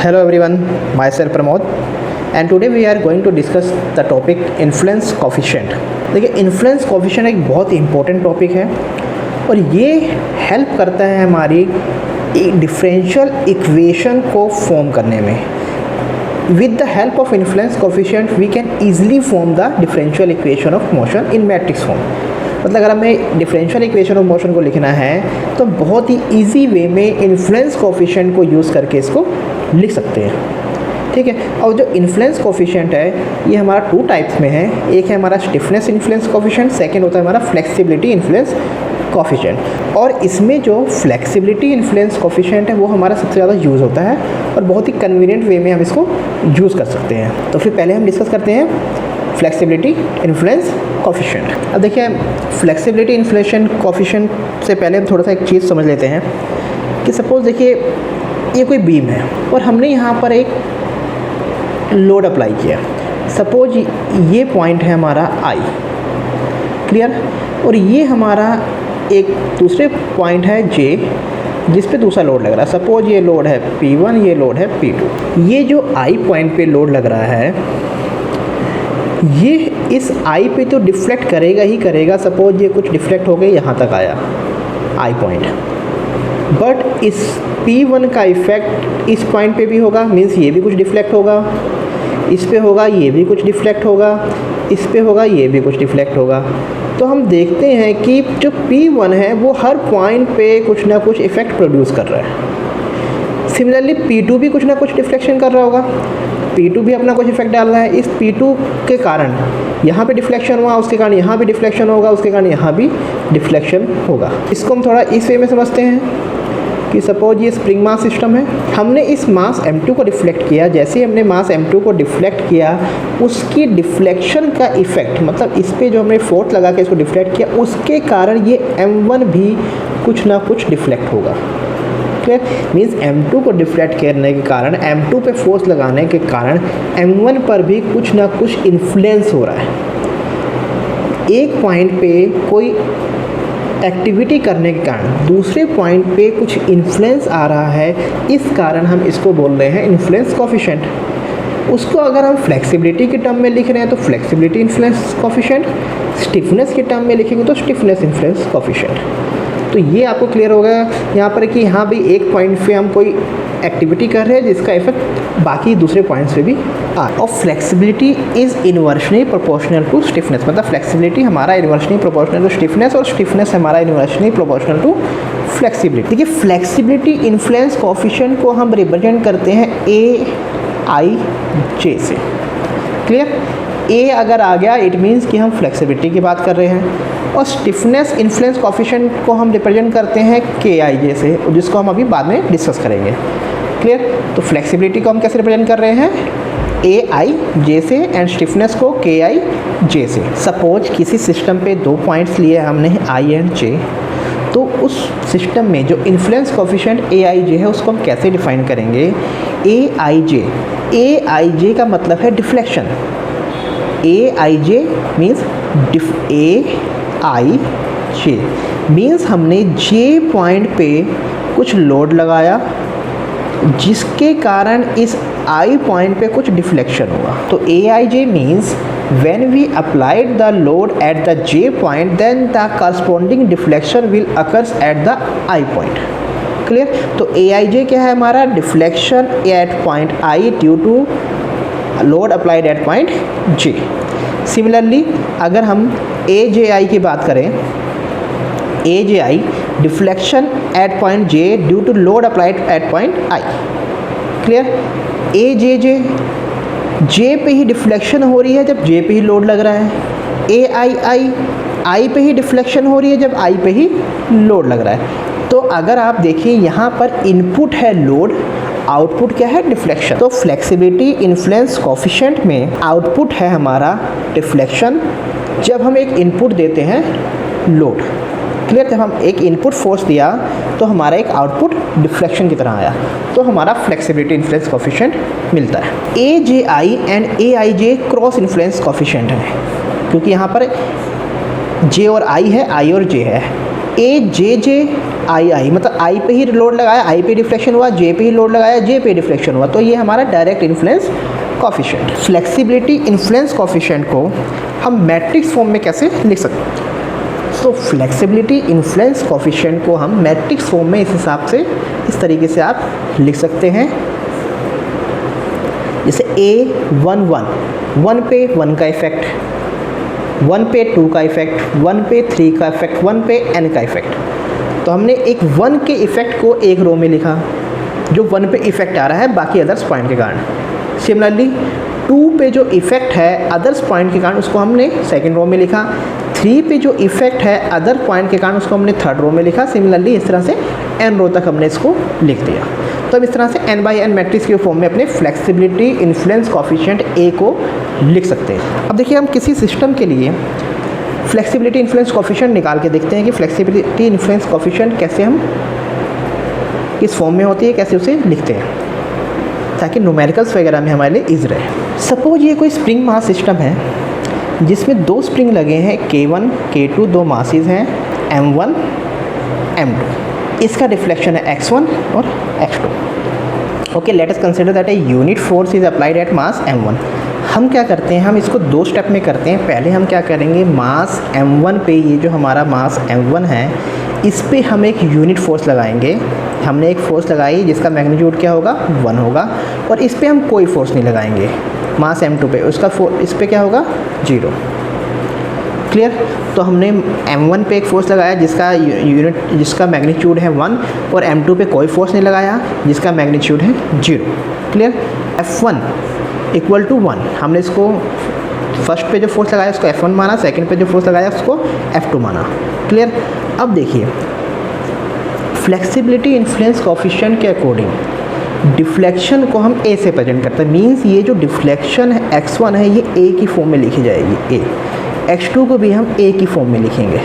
Hello everyone, myself Pramod and today we are going to discuss the topic influence coefficient। देखिए influence coefficient एक बहुत important topic है और ये help करता है हमारी डिफरेंशियल इक्वेशन को फॉर्म करने में। With the help of influence coefficient we can easily form the differential equation of motion in matrix form. मतलब अगर हमें डिफरेंशियल इक्वेशन ऑफ मोशन को लिखना है तो बहुत ही इजी वे में इन्फ्लुएंस कोफिशिएंट को यूज़ करके इसको लिख सकते हैं। ठीक है, और जो इन्फ्लुएंस कोफिशिएंट है ये हमारा टू टाइप्स में है। एक है हमारा स्टिफनेस इन्फ्लुएंस कोफिशिएंट, सेकंड होता है हमारा फ्लेक्सिबिलिटी इन्फ्लुएंस कोफिशिएंट। और इसमें जो फ्लेक्सिबिलिटी इन्फ्लुएंस कोफिशिएंट है वो हमारा सबसे ज़्यादा यूज़ होता है और बहुत ही कन्वीनियंट वे में हम इसको यूज़ कर सकते हैं। तो फिर पहले हम डिस्कस करते हैं फ्लेक्सिबिलिटी इन्फ्लुएंस कोफिशिएंट। अब देखिए फ्लेक्सिबिलिटी इन्फ्लुएंस कोफिशिएंट से पहले हम थोड़ा सा एक चीज़ समझ लेते हैं कि सपोज़ देखिए ये कोई बीम है और हमने यहाँ पर एक लोड अप्लाई किया। सपोज ये पॉइंट है हमारा आई, क्लियर, और ये हमारा एक दूसरे पॉइंट है जे जिस पे दूसरा लोड लग रहा है। सपोज ये लोड है P1, ये लोड है P2। ये जो आई पॉइंट पे लोड लग रहा है ये इस आई पे तो डिफ्लेक्ट करेगा ही करेगा। सपोज ये कुछ डिफ्लेक्ट हो गया, यहाँ तक आया आई पॉइंट, बट इस P1 का इफेक्ट इस पॉइंट पे भी होगा, मीन्स ये भी कुछ डिफ्लेक्ट होगा, इस पे होगा ये भी कुछ डिफ्लेक्ट होगा, इस पे होगा ये भी कुछ डिफ्लेक्ट होगा। तो हम देखते हैं कि जो P1 है वो हर पॉइंट पे कुछ ना कुछ इफेक्ट प्रोड्यूस कर रहा है। सिमिलरली P2 भी कुछ ना कुछ डिफ्लेक्शन कर रहा होगा, P2 भी अपना कुछ इफेक्ट डाल रहा है। इस P2 के कारण यहाँ पे डिफ्लेक्शन हुआ, उसके कारण यहाँ भी डिफ्लेक्शन होगा, उसके कारण यहाँ भी डिफ्लेक्शन होगा। इसको हम थोड़ा इस वे में समझते हैं कि सपोज ये स्प्रिंग मास सिस्टम है, हमने इस मास m2 को डिफ्लेक्ट किया। जैसे ही हमने मास m2 को डिफ्लेक्ट किया उसकी डिफ्लेक्शन का इफेक्ट, मतलब इस पे जो हमने फोर्स लगा के इसको डिफ्लेक्ट किया उसके कारण ये m1 भी कुछ ना कुछ डिफ्लेक्ट होगा। क्लियर, मीन्स m2 को डिफ्लेक्ट करने के कारण, m2 पे फोर्स लगाने के कारण m1 पर भी कुछ ना कुछ इन्फ्लुएंस हो रहा है। एक पॉइंट पे कोई एक्टिविटी करने के कारण दूसरे पॉइंट पे कुछ इन्फ्लुएंस आ रहा है, इस कारण हम इसको बोल रहे हैं इन्फ्लुएंस कोफिशिएंट। उसको अगर हम फ्लेक्सिबिलिटी के टर्म में लिख रहे हैं तो फ्लेक्सिबिलिटी इन्फ्लुएंस कोफिशिएंट, स्टिफनेस के टर्म में लिखेंगे तो स्टिफनेस इन्फ्लुएंस कोफिशिएंट। तो ये आपको क्लियर होगा यहाँ पर कि हाँ भाई एक पॉइंट पे हम कोई एक्टिविटी कर रहे हैं जिसका इफेक्ट बाकी दूसरे पॉइंट्स पे भी आ। और flexibility is inversely proportional to stiffness, मतलब फ्लेक्सिबिलिटी हमारा इन्वर्सनली प्रोपोर्शनल टू स्टिफनेस और स्टिफनेस हमारा इन्वर्सनली प्रोपोर्शनल टू फ्लेक्सिबिलिटी। देखिए फ्लेक्सिबिलिटी इन्फ्लुएंस कोफिशिएंट को हम रिप्रेजेंट करते हैं AIJ से। क्लियर, A अगर आ गया इट मीन्स कि हम फ्लेक्सिबिलिटी की बात कर रहे हैं, और स्टिफनेस इन्फ्लुएंस कोफिशिएंट को हम रिप्रेजेंट करते हैं KIJ से, जिसको हम अभी बाद में डिस्कस करेंगे। क्लियर, तो फ्लेक्सिबिलिटी को हम कैसे रिप्रेजेंट कर रहे हैं AIJ से एंड स्टिफनेस को KIJ से। सपोज किसी सिस्टम पे दो पॉइंट्स लिए हमने I एंड J, तो उस सिस्टम में जो इन्फ्लुएंस कोफिशिएंट AIJ है उसको हम कैसे डिफाइन करेंगे। AIJ का मतलब है deflection. AIJ means AIJ means हमने J पॉइंट पे कुछ लोड लगाया जिसके कारण इस I पॉइंट पे कुछ डिफ्लेक्शन हुआ। तो AIJ means when we applied the load at the J point then the corresponding deflection will occurs at the I point। Clear, तो AIJ क्या है हमारा deflection at point I due to load applied at point J। Similarly अगर हम AJI की बात करें, AJI deflection at point J due to load applied at point I। Clear, AJJ J पे ही डिफ्लेक्शन हो रही है जब J पे ही लोड लग रहा है। AII I पे ही डिफ्लेक्शन हो रही है जब I पे ही लोड लग रहा है। तो अगर आप देखिए यहाँ पर इनपुट है लोड, आउटपुट क्या है डिफ्लेक्शन। तो फ्लेक्सिबिलिटी इन्फ्लुएंस कोफिशिएंट में आउटपुट है हमारा डिफ्लेक्शन जब हम एक इनपुट देते हैं लोड। क्लियर, जब हम एक इनपुट फोर्स दिया तो हमारा एक आउटपुट डिफ्लेक्शन की तरह आया, तो हमारा फ्लेक्सिबिलिटी इन्फ्लुएंस कोफिशिएंट मिलता है। AJI and AIJ cross influence coefficient है क्योंकि यहाँ पर J और I है, I और J है। AJJ आई मतलब आई पे ही लोड लगाया, आई पे डिफ्लेक्शन हुआ, जे पे ही लोड लगाया, जे पे डिफ्लेक्शन हुआ, तो ये हमारा direct influence coefficient. Flexibility influence coefficient को हम मैट्रिक्स फॉर्म में कैसे लिख सकते हैं? तो फ्लेक्सिबिलिटी इन्फ्लुएंस कोफिशिएंट को हम मैट्रिक्स फॉर्म में इस हिसाब से, इस तरीके से आप लिख सकते हैं, जैसे A11, 1 पे 1 का इफेक्ट, 1 पे 2 का इफेक्ट, 1 पे 3 का इफेक्ट, 1 पे n का इफेक्ट। तो हमने एक 1 के इफेक्ट को एक रो में लिखा, जो 1 पे इफेक्ट आ रहा है बाकी अदर्स पॉइंट के कारण। सिमिलरली 2 पे जो इफेक्ट है अदर्स पॉइंट के कारण, उसको हमने सेकंड रो में लिखा। 3 पे जो इफेक्ट है अदर पॉइंट के कारण, उसको हमने थर्ड रो में लिखा। सिमिलरली इस तरह से n रो तक हमने इसको लिख दिया। तो अब इस तरह से n/n मैट्रिक्स के फॉर्म में अपने फ्लेक्सिबिलिटी इन्फ्लुएंस कोफिशिएंट A को लिख सकते हैं। अब देखिए हम किसी सिस्टम के लिए फ्लेक्सिबिलिटी इन्फ्लुएंस कोफिशिएंट निकाल के देखते हैं कि फ्लेक्सिबिलिटी इन्फ्लुएंस कोफिशिएंट कैसे हम किस फॉर्म में होती है, कैसे उसे लिखते हैं, ताकि न्यूमेरिकल्स वगैरह में हमारे लिए ईजी रहे। सपोज ये कोई स्प्रिंग मास सिस्टम है जिसमें 2 स्प्रिंग लगे हैं, K1 K2, 2 मासेस हैं M1 M2। इसका डिफ्लेक्शन है x1 और x2। Okay, let us consider that a unit force is applied at mass m1। हम क्या करते हैं, हम इसको 2 स्टेप में करते हैं। पहले हम क्या करेंगे, मास m1 पे, ये जो हमारा मास m1 है, इस पे हम एक यूनिट फोर्स लगाएंगे। हमने एक फोर्स लगाई जिसका मैग्नीट्यूड क्या होगा, 1 होगा, और इस पे हम कोई फोर्स नहीं लगाएंगे। मास m2 पे उसका इस पे क्या होगा, 0। क्लियर? तो हमने m1 पे एक फोर्स लगाया जिसका मैग्नीट्यूड है 1, और m2 पे कोई फोर्स नहीं लगाया जिसका मैग्नीट्यूड है 0। क्लियर? F1 इक्वल टू 1, हमने इसको फर्स्ट पे जो फोर्स लगाया उसको F1 माना, सेकंड पे जो फोर्स लगाया उसको F2 माना। क्लियर? अब देखिए फ्लेक्सिबिलिटी इन्फ्लुएंस कोफिशिएंट के अकॉर्डिंग डिफ्लेक्शन को हम A से प्रेजेंट करते हैं। मींस ये जो डिफ्लेक्शन है x1 है, ये A की फॉर्म में लिखी जाएगी, A। x2 को भी हम A की फॉर्म में लिखेंगे।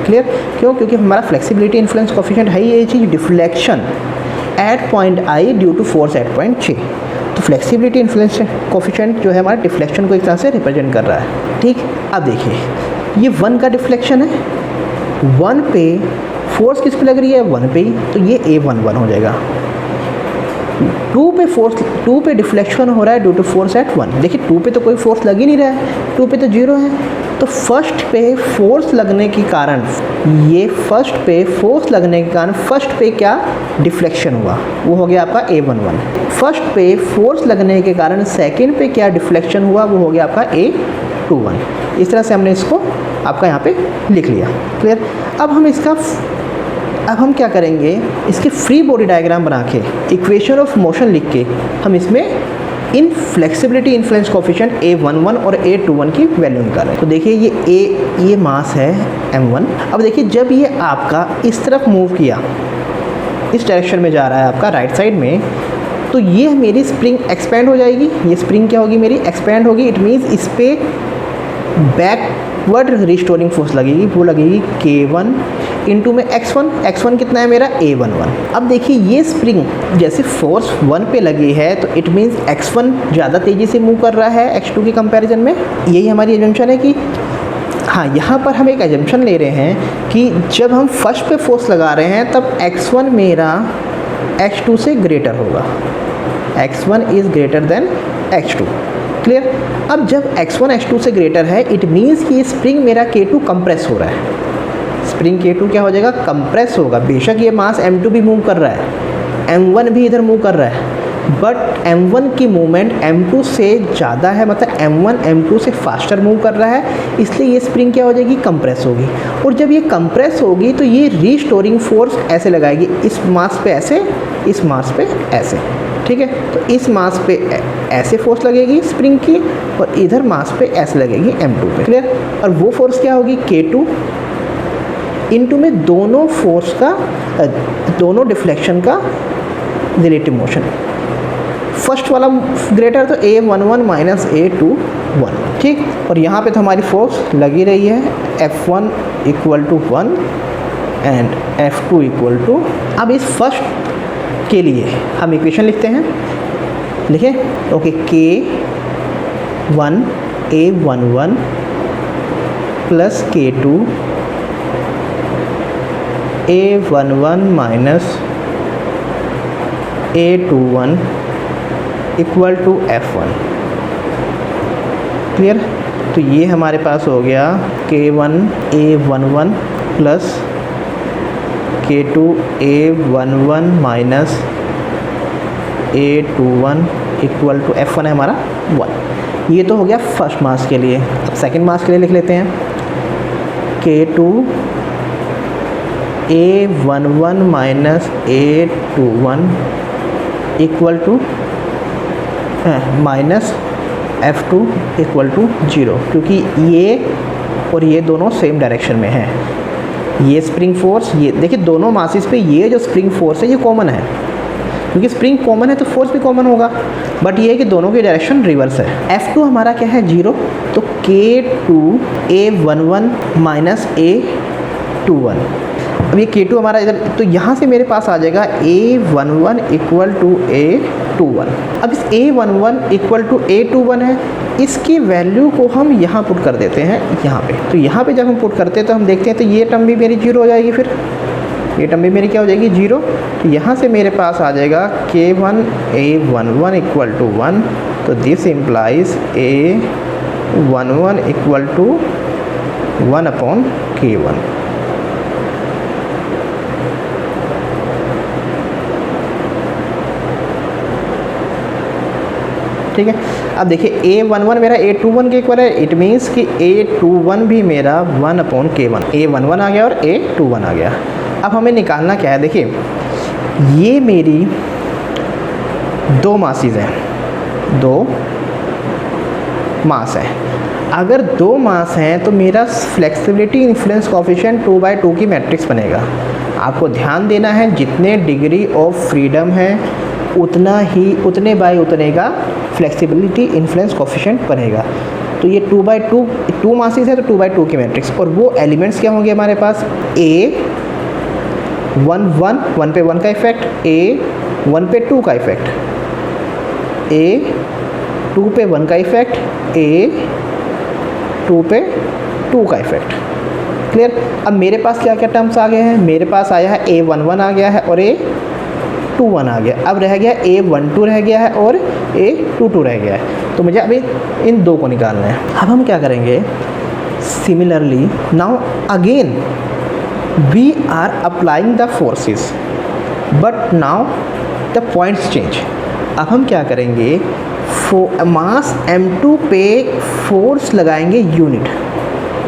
क्लियर? क्यों? क्योंकि हमारा फ्लेक्सिबिलिटी इन्फ्लुएंस कोफिशिएंट है ये चीज़, deflection at point I due to force at point J। तो फ्लेक्सिबिलिटी इन्फ्लुएंस कोफिशिएंट जो है हमारा डिफ्लेक्शन को एक तरह से रिप्रेजेंट कर रहा है। ठीक, अब देखिए ये 1 का डिफ्लेक्शन है, 1 पे फोर्स किस पे लग रही है, 1 पे ही, तो ये A11 हो जाएगा। 2 पे डिफ्लेक्शन हो रहा है ड्यू टू फोर्स एट 1। देखिए 2 पे तो कोई फोर्स लग ही नहीं रहा है, 2 पे तो 0 है। तो फर्स्ट पे फोर्स लगने के कारण, ये फर्स्ट पे फोर्स लगने के कारण फर्स्ट पे क्या डिफ्लेक्शन हुआ, वो हो गया आपका A11। फर्स्ट पे फोर्स लगने के कारण सेकंड पे क्या डिफ्लेक्शन हुआ, वो हो गया आपका A21। इस तरह से हमने इसको आपका यहाँ पे लिख लिया। क्लियर? अब हम क्या करेंगे, इसके फ्री बॉडी डायग्राम बना के इक्वेशन ऑफ मोशन लिख के हम इसमें इन फ्लेक्सिबिलिटी इन्फ्लुएंस कोफिशिएंट A11 और A21 की वैल्यू निकालें। तो देखिए ये मास है M1। अब देखिए जब ये आपका इस तरफ मूव किया, इस डायरेक्शन में जा रहा है आपका राइट साइड में, तो ये मेरी स्प्रिंग एक्सपेंड हो जाएगी। ये स्प्रिंग क्या होगी, मेरी एक्सपेंड होगी। इट मीन्स इस पे बैकवर्ड रिस्टोरिंग फोर्स लगेगी, वो लगेगी K1 इंटू में x1 कितना है मेरा, A11। अब देखिए ये स्प्रिंग जैसे फोर्स 1 पे लगी है, तो इट मीन्स x1 ज़्यादा तेज़ी से मूव कर रहा है x2 के कंपैरिजन में। यही हमारी एजम्पशन है कि हाँ, यहाँ पर हम एक एजम्पशन ले रहे हैं कि जब हम फर्स्ट पे फोर्स लगा रहे हैं तब x1 मेरा x2 से ग्रेटर होगा, x1 is greater than x2। Clear? अब जब x1 x2 से ग्रेटर है, इट मीन्स कि ये स्प्रिंग मेरा K2 कंप्रेस हो रहा है। स्प्रिंग K2 क्या हो जाएगा, कंप्रेस होगा। बेशक ये मास M2 भी मूव कर रहा है, M1 भी इधर मूव कर रहा है, बट M1 की मूवमेंट M2 से ज़्यादा है, मतलब M1 M2 से फास्टर मूव कर रहा है, इसलिए ये स्प्रिंग क्या हो जाएगी, कंप्रेस होगी। और जब ये कंप्रेस होगी तो ये रीस्टोरिंग फोर्स ऐसे लगाएगी, इस मास पे ऐसे, इस मास पे ऐसे। ठीक है? तो इस मास पे ऐसे फोर्स लगेगी स्प्रिंग की, और इधर मास पे ऐसे लगेगी M2 पे। क्लियर? और वो फोर्स क्या होगी, K2 इनटू में दोनों फोर्स का, दोनों डिफ्लेक्शन का रिलेटिव मोशन। फर्स्ट वाला ग्रेटर तो A11 माइनस A21। ठीक? और यहाँ पे तो हमारी फोर्स लगी रही है, F1 equal to 1 and F2 equal to. अब इस फर्स्ट के लिए हम इक्वेशन लिखते हैं, लिखे? Okay, K1 A11 plus K2 A11 minus A21 equal to F1। Clear? तो ये हमारे पास हो गया K1 A11 plus K2 A11 minus A21 equal to F1 है हमारा 1। ये तो हो गया फर्स्ट मास के लिए। अब सेकंड मास के लिए लिख लेते हैं K2 A11 minus A21 equal to minus F2 equal to 0, क्योंकि ये और ये दोनों सेम डायरेक्शन में हैं। ये स्प्रिंग फोर्स, ये देखिए दोनों मासेस पे ये जो स्प्रिंग फोर्स है ये कॉमन है, क्योंकि स्प्रिंग कॉमन है तो फोर्स भी कॉमन होगा, बट ये है कि दोनों की डायरेक्शन रिवर्स है। F2 हमारा क्या है 0, तो K2 A11 माइनस A21। अब ये K2 हमारा इधर, तो यहाँ से मेरे पास आ जाएगा A11 इक्वल टू A21। अब इस A11 इक्वल टू A21 है, इसकी वैल्यू को हम यहाँ पुट कर देते हैं यहाँ पे। तो यहाँ पे जब हम पुट करते हैं तो हम देखते हैं तो ये टर्म भी मेरी 0 हो जाएगी, फिर ये टर्म भी मेरी क्या हो जाएगी 0। तो यहाँ से मेरे पास आ जाएगा K1 A11 इक्वल टू 1, तो this implies A11 equal to 1 upon K1। ठीक है, अब देखिए A11 मेरा A21 के इक्वल है, इट मीन्स कि A21 भी मेरा 1 अपॉन K1। A11 आ गया और A21 आ गया। अब हमें निकालना क्या है, देखिए ये मेरी दो मासेस हैं, दो मास है। अगर दो मास हैं तो मेरा फ्लेक्सिबिलिटी इन्फ्लुएंस कोफिशिएंट 2/2 की मैट्रिक्स बनेगा। आपको ध्यान देना है जितने डिग्री ऑफ फ्रीडम है उतने बाय उतने का फ्लेक्सिबिलिटी इन्फ्लुएंस कोफिशिएंट बनेगा। तो ये 2/2 टू मासेस है तो 2/2 की मैट्रिक्स, और वो एलिमेंट्स क्या होंगे हमारे पास A1 1 पे 1 का इफेक्ट, A1 पे 2 का इफेक्ट, A2 पे 1 का इफेक्ट, A2 पे 2 का इफेक्ट। क्लियर? अब मेरे पास क्या क्या टर्म्स आ गए हैं, मेरे पास आया है A11 आ गया है और A21 आ गया। अब रह गया A12 रह गया है और A22 रह गया है। तो मुझे अभी इन दो को निकालना है। अब हम क्या करेंगे, similarly now again we are applying the forces, but now the points change. अब हम क्या करेंगे, मास M2 पे फोर्स लगाएंगे यूनिट,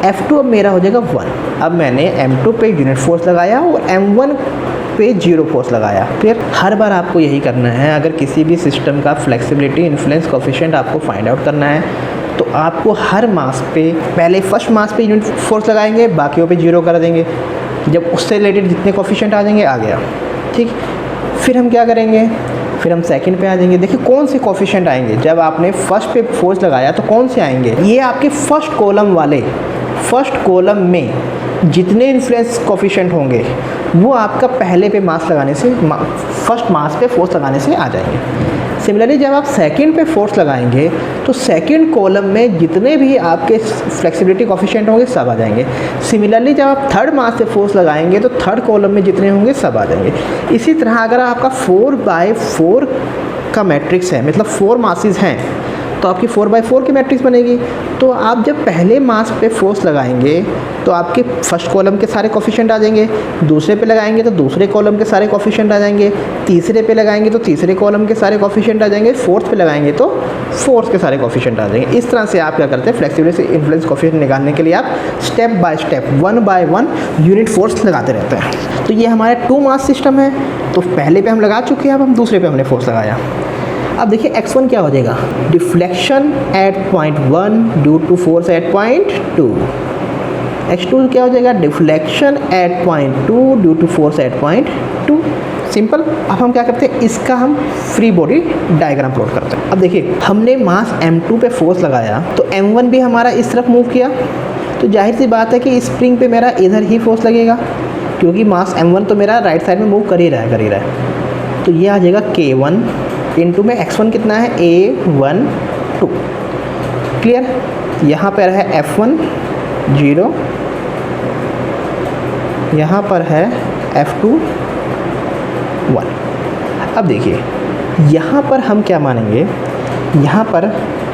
F2 अब मेरा हो जाएगा 1। अब मैंने M2 पे यूनिट फोर्स लगाया और M1 पे 0 फोर्स लगाया। फिर हर बार आपको यही करना है, अगर किसी भी सिस्टम का फ्लेक्सिबिलिटी इन्फ्लुएंस कोफिशिएंट आपको फाइंड आउट करना है तो आपको हर मास पे पहले फर्स्ट मास पे यूनिट फोर्स लगाएंगे, बाकियों पे 0 कर देंगे। जब उससे रिलेटेड जितने कोफिशिएंट आ जाएंगे आ गया, ठीक। फिर हम क्या करेंगे, फिर हम सेकंड पे आ जाएंगे। देखिए कौन से कोफिशिएंट आएंगे, जब आपने फर्स्ट पे फोर्स लगाया तो कौन से आएंगे, ये आपके फर्स्ट कॉलम वाले, फर्स्ट कॉलम में जितने इन्फ्लुएंस कोफिशिएंट होंगे वो आपका पहले पे मास लगाने से, फर्स्ट मास पे फोर्स लगाने से आ जाएंगे। सिमिलरली जब आप सेकंड पे फोर्स लगाएंगे तो सेकंड कॉलम में जितने भी आपके फ्लेक्सिबिलिटी कोफिशिएंट होंगे सब आ जाएंगे। सिमिलरली जब आप थर्ड मास पे फोर्स लगाएंगे तो थर्ड कॉलम में जितने होंगे सब आ जाएंगे। इसी तरह अगर आपका 4/4 का मैट्रिक्स है, मतलब 4 मासेस हैं, तो आपकी 4/4 की मैट्रिक्स बनेगी। तो आप जब पहले मास पे फोर्स लगाएंगे तो आपके फर्स्ट कॉलम के सारे कोफिशिएंट आ जाएंगे, दूसरे पे लगाएंगे तो दूसरे कॉलम के सारे कोफिशिएंट आ जाएंगे, तीसरे पे लगाएंगे तो तीसरे कॉलम के सारे कोफिशिएंट आ जाएंगे, फोर्थ पे लगाएंगे तो फोर्थ के सारे कोफिशिएंट आ जाएंगे। इस तरह से आप क्या करते हैं, फ्लेक्सिबिलिटी इन्फ्लुएंस कोफिशिएंट निकालने के लिए आप step by step 1 by 1 unit force लगाते रहते हैं। तो ये हमारे 2 मास सिस्टम है, तो पहले पे हम लगा चुके हैं, अब हम दूसरे पे हमने फोर्स लगाया। अब देखिए x1 क्या हो जाएगा, deflection at point 1 due to force at point 2। x2 क्या हो जाएगा, deflection at point 2 due to force at point 2। Simple. अब हम क्या करते हैं, इसका हम फ्री बॉडी डायग्राम प्लॉट करते हैं। अब देखिए हमने मास M2 पे फोर्स लगाया तो M1 भी हमारा इस तरफ मूव किया, तो जाहिर सी बात है कि स्प्रिंग पे मेरा इधर ही फोर्स लगेगा, क्योंकि मास M1 तो मेरा राइट साइड में मूव कर ही रहा है। तो ये आ जाएगा K1 इंटू में x1 कितना है, A12। क्लियर? यहाँ पर है F1 0, यहाँ पर है F2 1। अब देखिए यहाँ पर हम क्या मानेंगे, यहाँ पर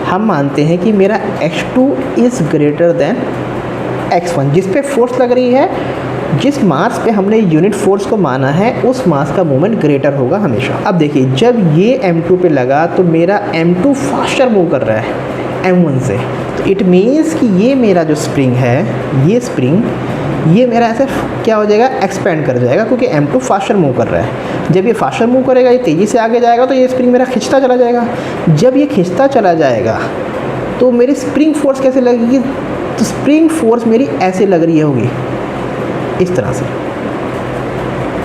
हम मानते हैं कि मेरा x2 is greater than x1, जिस पे फोर्स लग रही है, जिस मास पे हमने यूनिट फोर्स को माना है, उस मास का मोमेंट ग्रेटर होगा हमेशा। अब देखिए जब ये m2 पे लगा तो मेरा m2 फास्टर मूव कर रहा है m1 से, तो इट मीन्स कि ये मेरा जो स्प्रिंग है, ये स्प्रिंग ये मेरा ऐसे क्या हो जाएगा, एक्सपेंड कर जाएगा, क्योंकि m2 फास्टर मूव कर रहा है। जब ये फास्टर मूव करेगा, ये तेज़ी से आगे जाएगा, तो ये स्प्रिंग मेरा खिंचता चला जाएगा। जब ये खिंचता चला जाएगा तो मेरी स्प्रिंग फोर्स कैसे लगेगी, तो स्प्रिंग फोर्स मेरी ऐसे लग रही होगी, इस तरह से।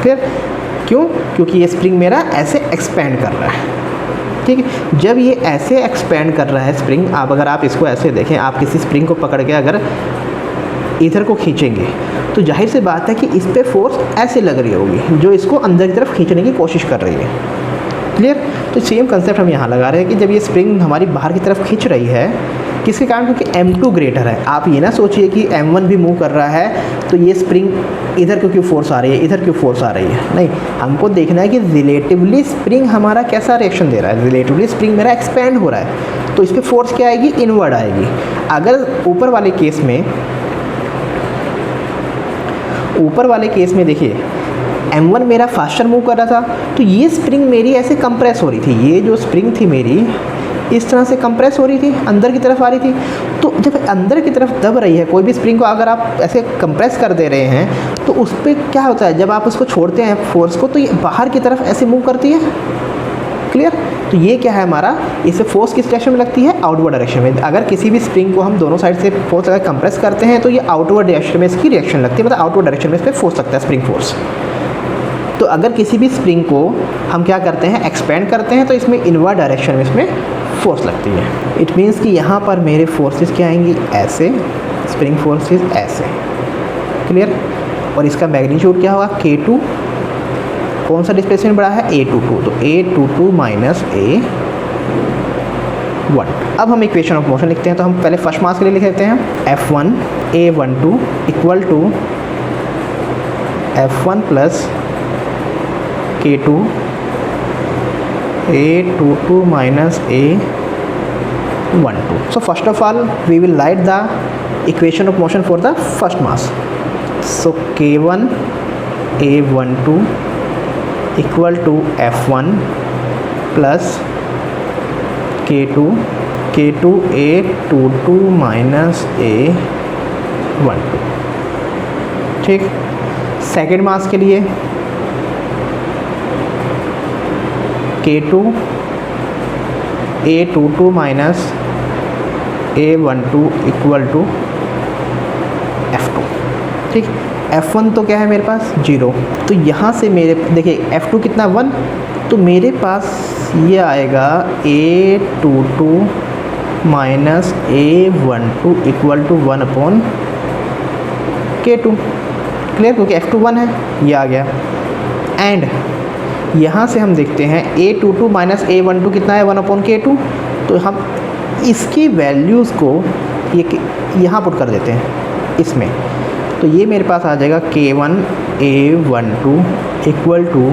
क्लियर? क्यों? क्योंकि ये स्प्रिंग मेरा ऐसे एक्सपेंड कर रहा है। ठीक है, जब ये ऐसे एक्सपेंड कर रहा है स्प्रिंग, अगर आप इसको ऐसे देखें, आप किसी स्प्रिंग को पकड़ के अगर इधर को खींचेंगे तो जाहिर सी बात है कि इस पे फोर्स ऐसे लग रही होगी, जो इसको अंदर की तरफ खींचने की कोशिश कर रही है। क्लियर? तो सेम कंसेप्ट हम यहाँ लगा रहे हैं कि जब ये स्प्रिंग हमारी बाहर की तरफ खींच रही है, किसके कारण? क्योंकि m2 ग्रेटर है। आप ये ना सोचिए कि m1 भी मूव कर रहा है तो ये स्प्रिंग इधर क्यों फोर्स आ रही है, इधर क्यों फोर्स आ रही है, नहीं, हमको देखना है कि रिलेटिवली स्प्रिंग हमारा कैसा रिएक्शन दे रहा है। रिलेटिवली स्प्रिंग मेरा एक्सपेंड हो रहा है, तो इस पर फोर्स क्या आएगी, इनवर्ड आएगी। अगर ऊपर वाले केस में देखिए m1 मेरा फास्टर मूव कर रहा था, तो ये स्प्रिंग मेरी ऐसे कंप्रेस हो रही थी, ये जो स्प्रिंग थी मेरी इस तरह से कंप्रेस हो रही थी, अंदर की तरफ आ रही थी। तो जब अंदर की तरफ दब रही है कोई भी स्प्रिंग को, अगर आप ऐसे कंप्रेस कर दे रहे हैं तो उस पर क्या होता है, जब आप उसको छोड़ते हैं फोर्स को, तो ये बाहर की तरफ ऐसे मूव करती है। क्लियर? तो ये क्या है हमारा, इससे फोर्स किस डायरेक्शन में लगती है, आउटवर्ड डायरेक्शन में। अगर किसी भी स्प्रिंग को हम दोनों साइड से फोर्स अगर कंप्रेस करते हैं तो ये आउटवर्ड डायरेक्शन में इसकी रिएक्शन लगती है, मतलब आउटवर्ड डायरेक्शन में इस पर फोर्स लगता है, स्प्रिंग फोर्स। तो अगर किसी भी स्प्रिंग को हम क्या करते हैं, एक्सपेंड करते हैं, तो इसमें इनवर्ड डायरेक्शन में इसमें फोर्स लगती है। इट मीन्स कि यहाँ पर मेरे फोर्सेस क्या आएंगी, ऐसे, स्प्रिंग फोर्सेस ऐसे। क्लियर? और इसका मैग्नीट्यूड क्या होगा, K2, कौन सा डिस्प्लेसमेंट बड़ा है, A22, तो A22 माइनस A1। अब हम इक्वेशन ऑफ मोशन लिखते हैं, तो हम पहले फर्स्ट मास के लिए लिख लेते हैं F1 A12 equal to F1 plus K2 A22 minus A12. So first of all we will write the equation of motion for the first mass. So K1 A12 equal to F1 plus K2 A22 minus A12। ठीक, second mass के लिए K2 A22 minus A12 equal to F2। ठीक, F1 तो क्या है मेरे पास, 0, तो यहाँ से मेरे देखिए F2 कितना, 1, तो मेरे पास ये आएगा A22 minus A12 equal to 1/K2। Clear? क्योंकि F2 1 है, ये आ गया। एंड यहाँ से हम देखते हैं A22 माइनस A12 कितना है, 1/K2, तो हम इसकी वैल्यूज़ को ये यहाँ पुट कर देते हैं इसमें, तो ये मेरे पास आ जाएगा K1 A12 equal to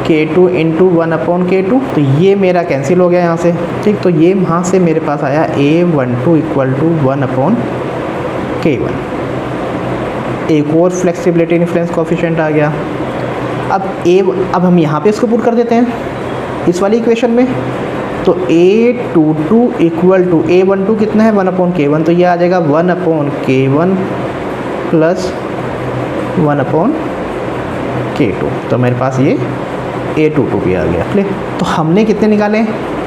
K2 into 1/K2, तो ये मेरा कैंसिल हो गया यहाँ से। ठीक, तो ये वहाँ से मेरे पास आया A12 इक्वल टू 1/K1। एक और फ्लेक्सिबिलिटी इन्फ्लुएंस कोफिशिएंट आ गया। अब हम यहाँ पे इसको पुट कर देते हैं इस वाली इक्वेशन में, तो A22 इक्वल टू A12 कितना है, 1/K1, तो ये आ जाएगा 1/K1 प्लस 1/K2, तो मेरे पास ये A22 भी आ गया। क्लियर? तो हमने कितने निकाले,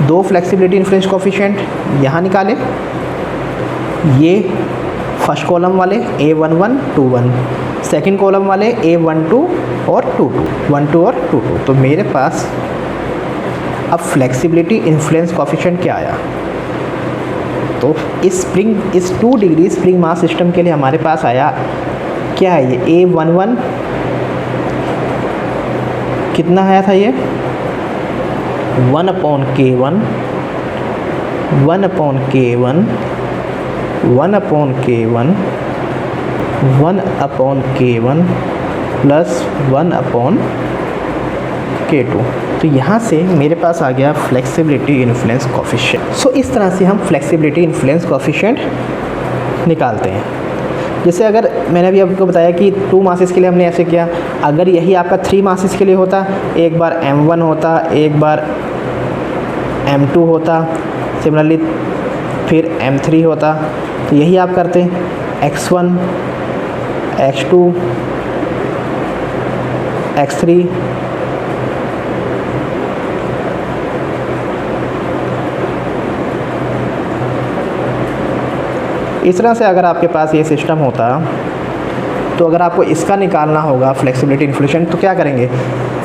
2 फ्लेक्सिबिलिटी इन्फ्लुएंस कोफिशिएंट यहाँ निकाले, ये फर्स्ट कॉलम वाले A11 21, सेकंड कॉलम वाले A12 और 22, 12 और 22। तो मेरे पास अब फ्लेक्सिबिलिटी इन्फ्लुएंस कोफिशिएंट क्या आया, तो इस 2 डिग्री स्प्रिंग मास सिस्टम के लिए हमारे पास आया क्या है, ये A11 कितना आया था, ये 1/K1 1/K1 1/K1 1/K1 plus 1/K2। तो यहाँ से मेरे पास आ गया फ्लेक्सिबिलिटी इन्फ्लुएंस कोफिशिएंट। सो इस तरह से हम फ्लेक्सिबिलिटी इन्फ्लुएंस कोफिशिएंट निकालते हैं। जैसे अगर मैंने अभी आपको बताया कि 2 मासेस के लिए हमने ऐसे किया, अगर यही आपका 3 मासेस के लिए होता, एक बार M1 होता, एक बार M2 होता, सिमिलरली फिर M3 होता। तो यही आप करते X1 X2 X3 इस तरह से अगर आपके पास ये सिस्टम होता, तो अगर आपको इसका निकालना होगा फ्लेक्सिबिलिटी इन्फ्लुएंस, तो क्या करेंगे?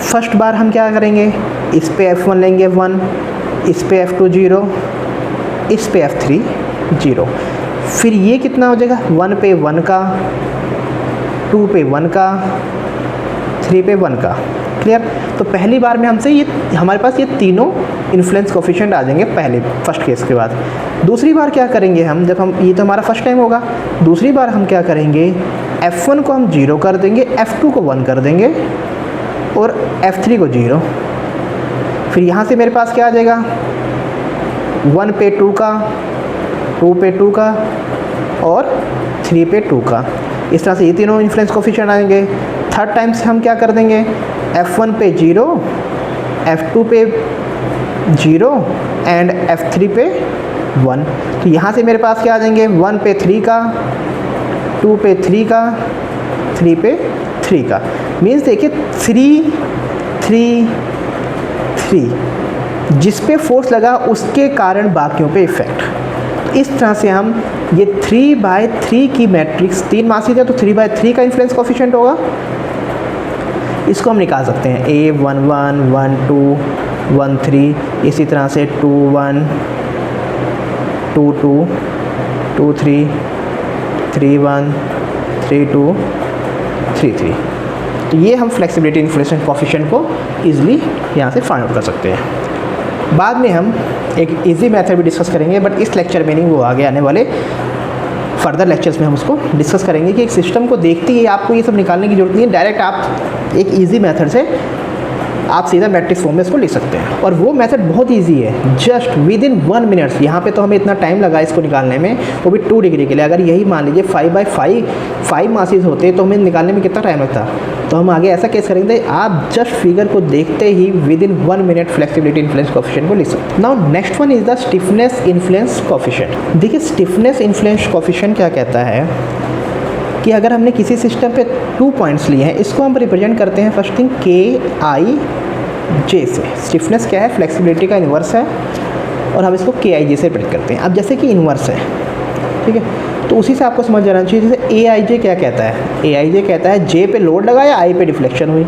फर्स्ट बार हम क्या करेंगे, इस पे F1 लेंगे 1, इस पे F2 0, इस पे F3 0। फिर ये कितना हो जाएगा, 1 पे 1 का, 2 पे 1 का, 3 पे 1 का। क्लियर? तो पहली बार में हमसे ये हमारे पास ये तीनों इन्फ्लुएंस कोफिशिएंट आ जाएंगे पहले फर्स्ट केस के बाद। दूसरी बार क्या करेंगे हम, जब हम ये तो हमारा फर्स्ट टाइम होगा, दूसरी बार हम क्या करेंगे, F1 को हम 0 कर देंगे, F2 को 1 कर देंगे और F3 को 0। फिर यहाँ से मेरे पास क्या आ जाएगा, 1 पे 2 का, 2 पे 2 का और 3 पे 2 का। इस तरह से ये तीनों इन्फ्लुएंस कोफिशिएंट आएंगे। थर्ड टाइम से हम क्या कर देंगे, F1 पे 0, F2 पे 0 एंड F3 पे 1। तो यहाँ से मेरे पास क्या आ जाएंगे, 1 पे 3 का, 2 पे 3 का, 3 पे 3 का। मीन्स देखिए 3 3 3, जिस पे फोर्स लगा उसके कारण बाकियों पे इफेक्ट। तो इस तरह से हम ये 3/3 की मैट्रिक्स, 3 मासेस है तो 3/3 का इन्फ्लुएंस कोफिशिएंट होगा, इसको हम निकाल सकते हैं। A11 1 2 1 3, इसी तरह से 2 1 2 2 2 3 3 1 3 2 3 3। तो ये हम फ्लेक्सिबिलिटी इन्फ्लुएंस कोफिशिएंट को ईजिली यहाँ से फाइंड आउट कर सकते हैं। बाद में हम एक इजी मेथड भी डिस्कस करेंगे, बट इस लेक्चर में नहीं, वो आगे आने वाले फर्दर लेक्चर्स में हम उसको डिस्कस करेंगे कि एक सिस्टम को देखते ही आपको ये सब निकालने की जरूरत नहीं है। डायरेक्ट आप एक इजी मेथड से आप सीधा मैट्रिक्स फॉर्म में इसको लिख सकते हैं, और वो मेथड बहुत इजी है, जस्ट विद इन 1 मिनट्स। यहाँ पे तो हमें इतना टाइम लगा इसको निकालने में, वो भी 2 डिग्री के लिए। अगर यही मान लीजिए 5/5 मासेस होते तो हमें निकालने में कितना टाइम लगता। तो हम आगे ऐसा केस करेंगे, आप जस्ट फिगर को देखते ही within 1 minute flexibility influence coefficient को लिख सकते हैं। Now next one is the stiffness influence coefficient. देखिए स्टिफनेस इन्फ्लुएंस कोफिशिएंट क्या कहता है कि अगर हमने किसी सिस्टम पे 2 पॉइंट्स लिए हैं, इसको हम रिप्रेजेंट करते हैं फर्स्ट थिंग KIJ से। स्टिफनेस क्या है, फ्लेक्सिबिलिटी का इन्वर्स है, और हम इसको KIJ से रिप्रेजेंट करते हैं। अब जैसे कि इन्वर्स है, ठीक है, तो उसी से आपको समझ जाना चाहिए। जैसे AIJ क्या कहता है, AIJ कहता है J पे लोड लगाया, I पे डिफ्लेक्शन हुई।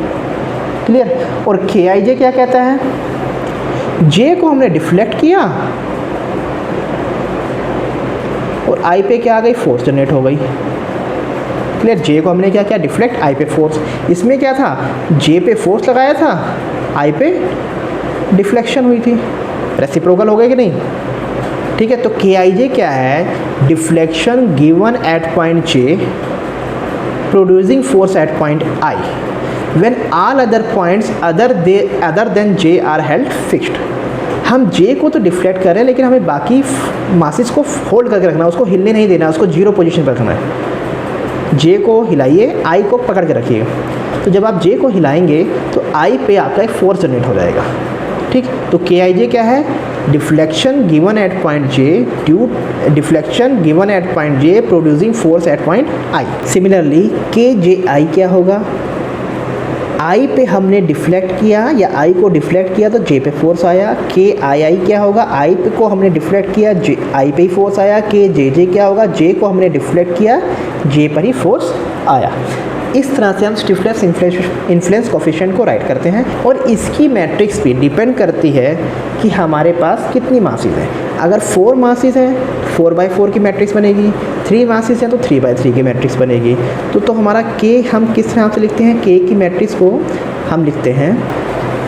क्लियर? और KIJ क्या कहता है, J को हमने डिफ्लेक्ट किया और I पे क्या आ गई, फोर्स जनरेट हो गई। क्लियर? J को हमने क्या किया, डिफ्लेक्ट, I पे फोर्स। इसमें क्या था, J पे फोर्स लगाया था, I पे डिफ्लेक्शन हुई थी। रेसिप्रोकल हो गई कि नहीं? ठीक है, तो KIJ क्या है, deflection given at point J producing force at point I when all other points other than J are held fixed. हम J को तो डिफ्लेक्ट कर रहे हैं, लेकिन हमें बाकी मासेस को होल्ड करके रखना है, उसको हिलने नहीं देना, उसको 0 पोजीशन पर रखना है। J को हिलाइए, I को पकड़ के रखिए। तो जब आप J को हिलाएंगे तो I पे आपका एक फोर्स जनरेट हो जाएगा। ठीक, तो KIJ क्या है, deflection given at point J due deflection given at point J producing force at point I। Similarly KJI क्या होगा, I पे हमने डिफ्लेक्ट किया या I को डिफ्लेक्ट किया तो J पे फोर्स आया। KII क्या होगा, I पे को हमने डिफ्लेक्ट किया, I पे ही फोर्स आया। KJJ क्या होगा, J को हमने डिफ्लेक्ट किया, J पर ही फोर्स आया। इस तरह से हम स्टिफनेस इन्फ्लुएंस कोफिशिएंट को राइट करते हैं, और इसकी मैट्रिक्स भी डिपेंड करती है कि हमारे पास कितनी मासेस हैं। अगर 4 मासेस हैं 4/4 की मैट्रिक्स बनेगी, 3 मासेस हैं तो 3/3 की मैट्रिक्स बनेगी। तो हमारा K हम किस तरह से लिखते हैं, K की मैट्रिक्स को हम लिखते हैं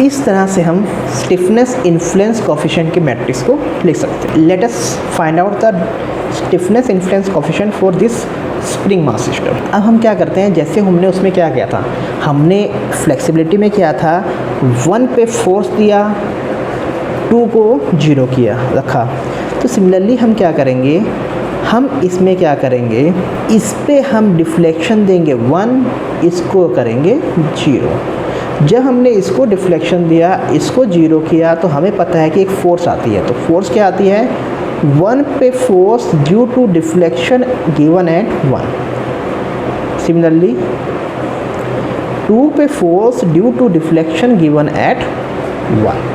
इस तरह से, हम स्टिफनेस इन्फ्लुएंस कोफिशिएंट की मैट्रिक्स को लिख सकते हैं। Let us find out the stiffness influence coefficient for this spring mass system. अब हम क्या करते हैं, जैसे हमने उसमें क्या किया था, हमने फ्लेक्सिबिलिटी में क्या था, 1 पे फोर्स दिया, 2 को 0 किया रखा। तो सिमिलरली हम क्या करेंगे, हम इसमें क्या करेंगे, इस पे हम डिफ्लेक्शन देंगे 1, इसको करेंगे 0। जब हमने इसको डिफ्लेक्शन दिया, इसको 0 किया, तो हमें पता है कि एक फोर्स आती है। तो फोर्स क्या आती है, 1 पे force due to deflection given at 1। Similarly 2 पे force due to deflection given at 1।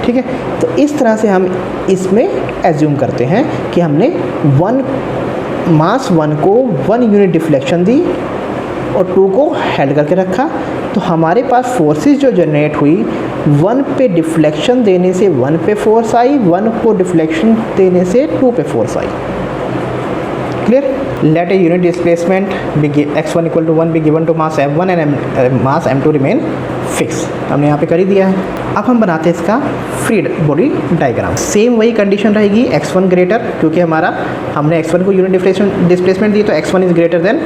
ठीक है, तो इस तरह से हम इसमें एज्यूम करते हैं कि हमने मास 1 को 1 यूनिट डिफ्लेक्शन दी और 2 को हेल्ड करके रखा। तो हमारे पास फोर्सेस जो जनरेट हुई, 1 पे डिफ्लेक्शन देने से 1 पे फोर्स आई, 1 को डिफ्लेक्शन देने से 2 पे फोर्स आई। Clear? Let a unit displacement x1 equal to 1 be given to mass m1 and mass m2 remain fix. हमने यहाँ पे कर ही दिया है। अब हम बनाते हैं इसका फ्री बॉडी डायग्राम। सेम वही कंडीशन रहेगी, x1 ग्रेटर, क्योंकि हमने x1 को यूनिट डिस्प्लेसमेंट दी, तो x1 is greater than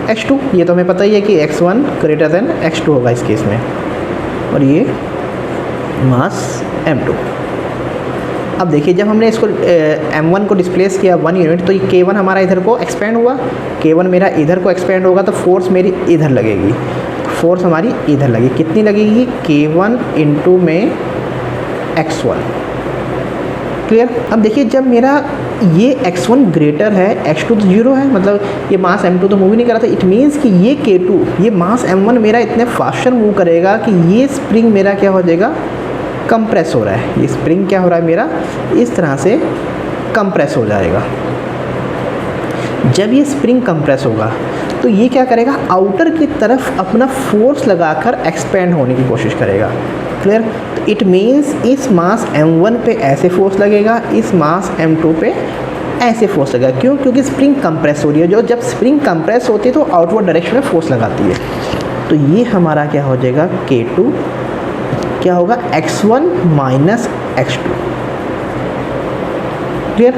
x2। ये तो हमें पता ही है कि x1 ग्रेटर देन x2 होगा इस केस में, और ये मास m2। अब देखिए, जब हमने इसको m1 को डिस्प्लेस किया 1 यूनिट, तो ये k1 हमारा इधर को एक्सपेंड हुआ, k1 मेरा इधर को एक्सपेंड होगा, तो फोर्स मेरी इधर लगेगी, फोर्स हमारी इधर लगेगी। कितनी लगेगी, k1 इंटू में x1। क्लियर? अब देखिए, जब मेरा ये x1 ग्रेटर है, x2 तो 0 है, मतलब ये मास m2 तो मूव ही नहीं कर रहा था। इट मीन्स कि ये k2, ये मास m1 मेरा इतने फास्टर मूव करेगा कि ये स्प्रिंग मेरा क्या हो जाएगा, कंप्रेस हो रहा है। ये स्प्रिंग क्या हो रहा है मेरा, इस तरह से कंप्रेस हो जाएगा। जब ये स्प्रिंग कंप्रेस होगा, तो ये क्या करेगा, आउटर की तरफ अपना फोर्स लगाकर एक्सपेंड होने की कोशिश करेगा। क्लियर? तो इट मीन्स इस मास m1 पे ऐसे फोर्स लगेगा, इस मास m2 पे ऐसे फोर्स लगेगा। क्यों? क्योंकि स्प्रिंग कंप्रेस हो रही है। जब स्प्रिंग कंप्रेस होती है तो आउटवर्ड डायरेक्शन में फोर्स लगाती है। तो ये हमारा क्या हो जाएगा, k2 क्या होगा, x1 माइनस x2। क्लियर?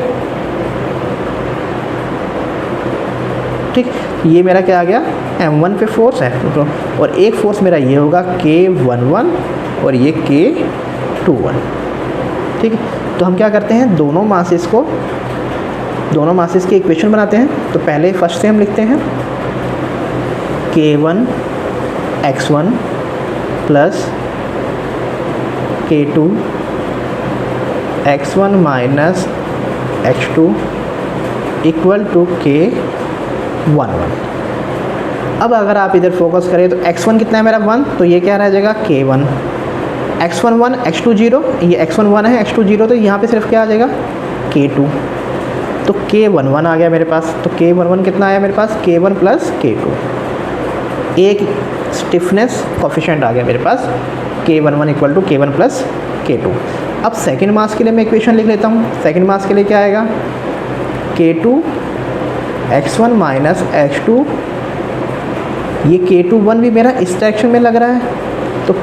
ठीक, ये मेरा क्या आ गया, m1 पे फोर्स है, और एक फोर्स मेरा ये होगा k11 और ये k21। ठीक है, तो हम क्या करते हैं, दोनों मासेस की इक्वेशन बनाते हैं। तो पहले फर्स्ट से हम लिखते हैं k1 x1 plus k2 x1 minus x2 equal to k11। अब अगर आप इधर फोकस करें तो x1 कितना है मेरा 1, तो ये क्या रह जाएगा k1, x1 1 x2 0, ये x1 1 है x2 0, तो यहाँ पे सिर्फ क्या आ जाएगा k2, तो k11 आ गया मेरे पास। तो k11 कितना आया मेरे पास, k1 प्लस k2, एक स्टिफनेस कोफिशिएंट आ गया मेरे पास, k11 equal to k1 plus k2। अब सेकेंड मास के लिए मैं इक्वेशन लिख लेता हूँ। सेकेंड मास के लिए क्या आएगा, k2 x1 माइनस x2, ये k21 भी मेरा इस डायरेक्शन में लग रहा है, तो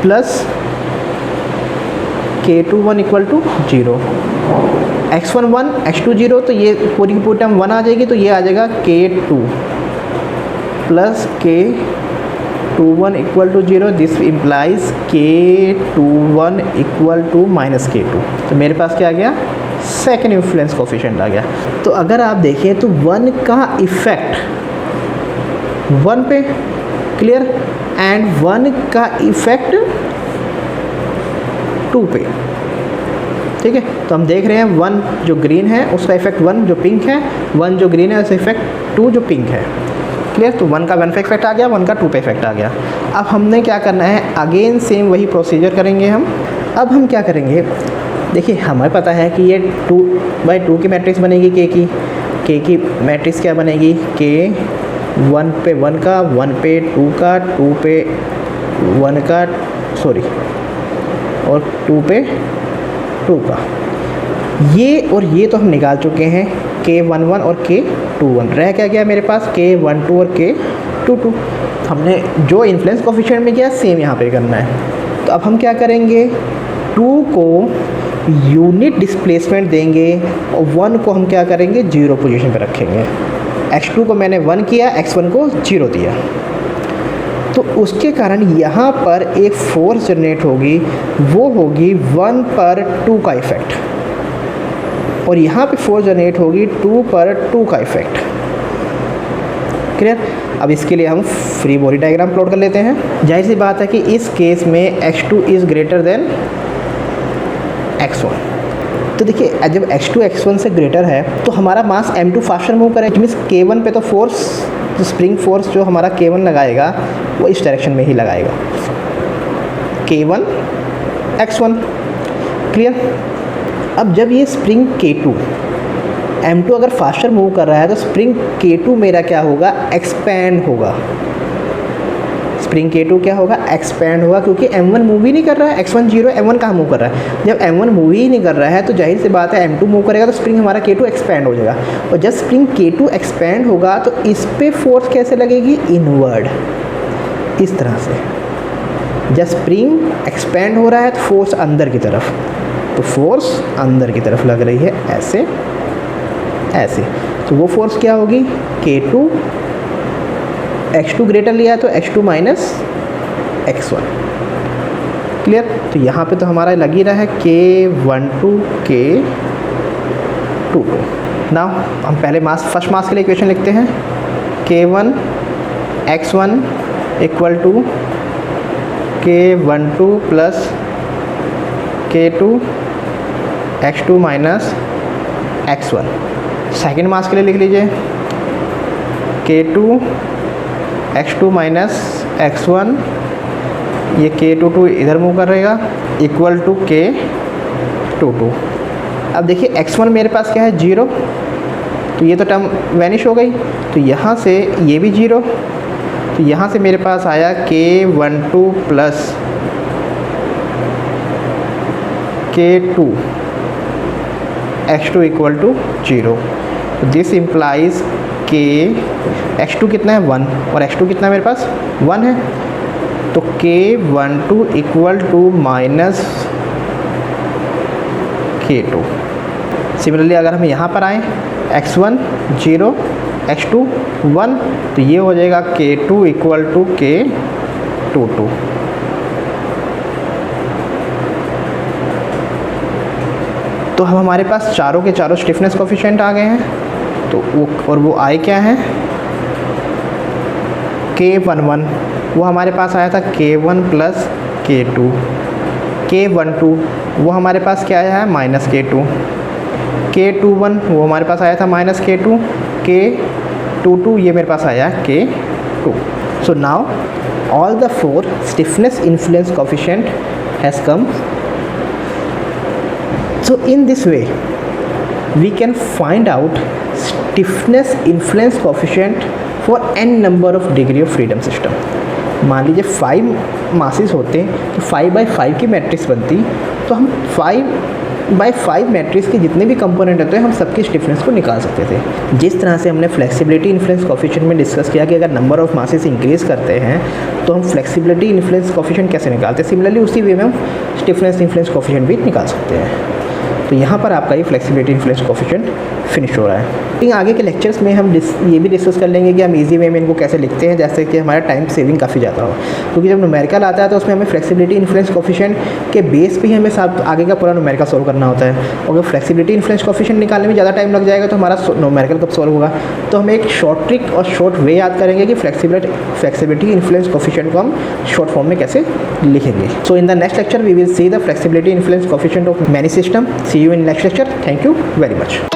plus k21 equal to 0, x1 1 x2 0, तो ये पूरी की पूरी टर्म 1 आ जाएगी, तो ये आ जाएगा k2 plus k21 equal to 0। This implies k21 equal to minus k2। तो मेरे पास क्या आ गया, सेकेंड इन्फ्लुएंस कोफिशिएंट आ गया। तो अगर आप देखें तो 1 का इफ़ेक्ट 1 पे, क्लियर, एंड 1 का इफ़ेक्ट 2 पे। ठीक है, तो हम देख रहे हैं 1 जो ग्रीन है उसका इफेक्ट 1 जो पिंक है, 1 जो ग्रीन है उसका इफेक्ट 2 जो पिंक है। क्लियर? तो 1 का 1 पे इफेक्ट आ गया, 1 का 2 पे इफेक्ट आ गया। अब हमने क्या करना है, अगेन सेम वही प्रोसीजर करेंगे हम। अब हम क्या करेंगे, देखिए हमें पता है कि ये 2/2 की मैट्रिक्स बनेगी, k की मैट्रिक्स क्या बनेगी, k 1 पे 1 का, 1 पे 2 का, 2 पे 1 का, सॉरी, और 2 पे 2 का। ये और ये तो हम निकाल चुके हैं, k11 और k21। रह क्या गया मेरे पास, k12 और k22। हमने जो इन्फ्लुएंस कोफिशिएंट में किया सेम यहाँ पे करना है। तो अब हम क्या करेंगे, 2 को यूनिट डिस्प्लेसमेंट देंगे और 1 को हम क्या करेंगे, 0 पोजीशन पे रखेंगे। x2 को मैंने 1 किया, x1 को 0 दिया। तो उसके कारण यहाँ पर एक फोर्स जनरेट होगी, वो होगी 1/2 का इफेक्ट, और यहाँ पे फोर्स जनरेट होगी 2/2 का इफेक्ट। क्लियर? अब इसके लिए हम फ्री बॉडी डायग्राम प्लॉट कर लेते हैं। जाहिर सी बात है कि इस केस में x2 is greater than x1। तो देखिए जब x2 x1 से ग्रेटर है तो हमारा मास m2 फास्टर मूव करेगा, मीन्स k1 पे तो फोर्स, जो स्प्रिंग फोर्स जो हमारा k1 लगाएगा वो इस डायरेक्शन में ही लगाएगा, k1 x1। क्लियर? अब जब ये स्प्रिंग k2 m2 अगर फास्टर मूव कर रहा है तो स्प्रिंग k2 मेरा क्या होगा, एक्सपैंड होगा। स्प्रिंग k2 क्या होगा, एक्सपैंड होगा, क्योंकि m1 मूव ही नहीं कर रहा है, x1 0 m1 कहाँ मूव कर रहा है। जब m1 मूव ही नहीं कर रहा है तो जाहिर सी बात है m2 मूव करेगा तो स्प्रिंग हमारा k2 एक्सपैंड हो जाएगा, और जब स्प्रिंग k2 एक्सपैंड होगा तो इस पर फोर्स कैसे लगेगी, इनवर्ड, इस तरह से। जब स्प्रिंग एक्सपैंड हो रहा है तो फोर्स अंदर की तरफ, तो फोर्स अंदर की तरफ लग रही है, ऐसे ऐसे। तो वो फोर्स क्या होगी, k2 x2 ग्रेटर लिया तो x2 माइनस x1। क्लियर? तो यहाँ पे तो हमारा लग ही रहा है k12 k22। नाउ हम पहले मास, फर्स्ट मास के लिए इक्वेशन लिखते हैं, k1 x1 equal to k12 plus k2 x2 minus x1। Second mass के लिए लिख लीजिए k2 x2 माइनस x1, ये k22 इधर मूव कर रहेगा, इक्वल टू k22। अब देखिए x1 मेरे पास क्या है, 0, तो ये तो टर्म वैनिश हो गई, तो यहाँ से ये भी 0, तो यहाँ से मेरे पास आया k12 plus k2 x2 equal to 0। This implies के x2 कितना है, 1, और x2 कितना है मेरे पास, 1 है, तो k12 equal to minus k2। Similarly अगर हम यहाँ पर आएँ, x1 0 x2 1, तो ये हो जाएगा k2 इक्वल टू k22। तो अब हमारे पास चारों के चारों स्टिफनेस कोफिशिएंट आ गए हैं, तो वो आए क्या हैं, k11 वो हमारे पास आया था k1 प्लस k2, k12 वो हमारे पास क्या आया है, माइनस k2, k21 वो हमारे पास आया था माइनस k2, k22 ये मेरे पास आया k2। So now all the 4 stiffness influence coefficient has come. So in this way we can find out stiffness influence coefficient for n number of degree of freedom system। मान लीजिए 5 masses होते तो 5/5 की matrix बनती, तो हम 5/5 matrix के जितने भी कंपोनेंट होते हैं हम सबकी स्टिफनेस को निकाल सकते थे। जिस तरह से हमने फ्लेक्सिबिलिटी इन्फ्लुएंस कोफिशिएंट में डिस्कस किया कि अगर नंबर ऑफ मासेस इंक्रीज करते हैं तो हम फ्लेक्सिबिलिटी इन्फ्लुएंस कोफिशिएंट कैसे निकालते हैं, सिमिलरली उसी वे में हम स्टिफनेस इन्फ्लुएंस कोफिशिएंट भी निकाल सकते हैं। तो यहाँ पर आपका ये फ्लेक्सिबिलिटी इन्फ्लुएंस कोफिशिएंट फिनिश हो रहा है। लेकिन आगे के लेक्चर्स में हम ये भी डिस्कस कर लेंगे कि हम इजी वे में इनको कैसे लिखते हैं, जैसे कि हमारा टाइम सेविंग काफ़ी ज़्यादा हो, क्योंकि जब न्यूमेरिकल आता है तो उसमें हमें फ्लेक्सिबिलिटी इन्फ्लुएंस कोफिशिएंट के बेस पे ही हमें सब आगे का पूरा न्यूमेरिकल सॉल्व करना होता है। और अगर फ्लेक्सिबिलिटी इन्फ्लुएंस कोफिशिएंट निकालने में ज़्यादा टाइम लग जाएगा तो हमारा न्यूमेरिकल कब सॉल्व होगा। तो हम एक शॉर्ट ट्रिक और शॉर्ट वे याद करेंगे कि फ्लेक्सिबिलिटी इन्फ्लुएंस कोफिशिएंट को हम शॉर्ट फॉर्म में कैसे लिखेंगे। So in the next lecture we will see the flexibility influence coefficient of many system. See you in next lecture. Thank you very much.